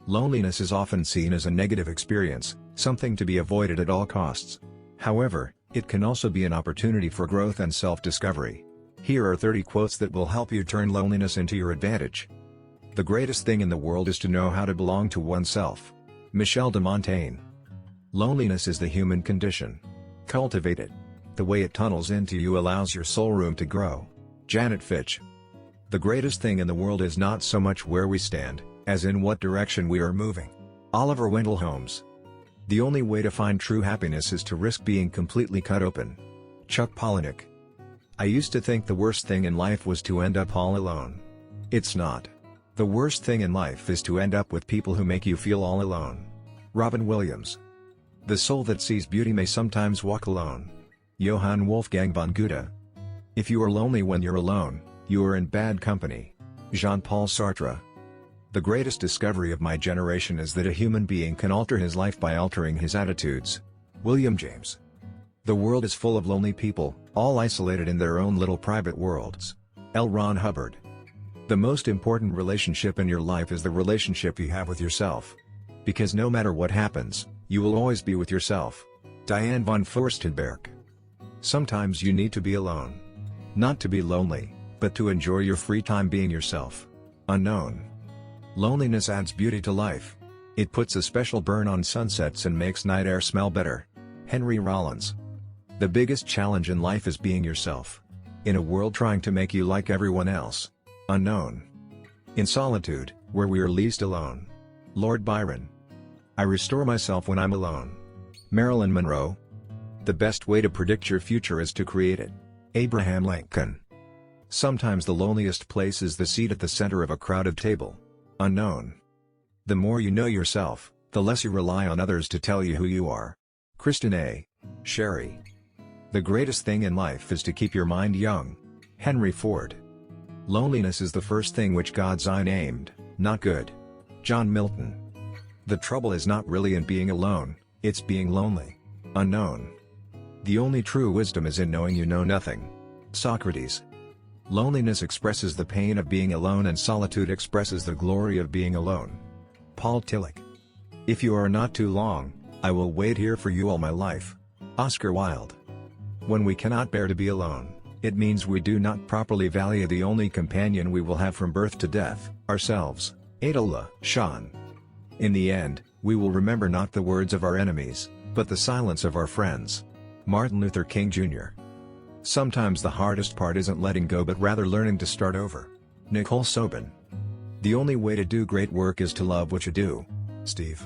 Loneliness is often seen as a negative experience, something to be avoided at all costs. However, it can also be an opportunity for growth and self-discovery. Here are 30 quotes that will help you turn loneliness into your advantage. The greatest thing in the world is to know how to belong to oneself. Michel de Montaigne. Loneliness is the human condition. Cultivate it. The way it tunnels into you allows your soul room to grow. Janet Fitch. The greatest thing in the world is not so much where we stand, as in what direction we are moving. Oliver Wendell Holmes. The only way to find true happiness is to risk being completely cut open. Chuck Palahniuk. I used to think the worst thing in life was to end up all alone. It's not. The worst thing in life is to end up with people who make you feel all alone. Robin Williams. The soul that sees beauty may sometimes walk alone. Johann Wolfgang von Goethe. If you are lonely when you're alone, you are in bad company. Jean-Paul Sartre. The greatest discovery of my generation is that a human being can alter his life by altering his attitudes. William James. The world is full of lonely people, all isolated in their own little private worlds. L. Ron Hubbard. The most important relationship in your life is the relationship you have with yourself. Because no matter what happens, you will always be with yourself. Diane von Furstenberg. Sometimes you need to be alone. Not to be lonely, but to enjoy your free time being yourself. Unknown. Loneliness adds beauty to life. It puts a special burn on sunsets and makes night air smell better. Henry Rollins. The biggest challenge in life is being yourself. In a world trying to make you like everyone else. Unknown. In solitude, where we are least alone. Lord Byron. I restore myself when I'm alone. Marilyn Monroe. The best way to predict your future is to create it. Abraham Lincoln. Sometimes the loneliest place is the seat at the center of a crowded table. Unknown. The more you know yourself, the less you rely on others to tell you who you are. Kristen A. Sherry. The greatest thing in life is to keep your mind young. Henry Ford. Loneliness is the first thing which God's eye named, not good. John Milton. The trouble is not really in being alone, it's being lonely. Unknown. The only true wisdom is in knowing you know nothing. Socrates. Loneliness expresses the pain of being alone and solitude expresses the glory of being alone. Paul Tillich. If you are not too long, I will wait here for you all my life. Oscar Wilde. When we cannot bear to be alone, it means we do not properly value the only companion we will have from birth to death, ourselves. Adela Sean. In the end, we will remember not the words of our enemies, but the silence of our friends. Martin Luther King Jr. Sometimes the hardest part isn't letting go but rather learning to start over. Nicole Sobin. The only way to do great work is to love what you do. Steve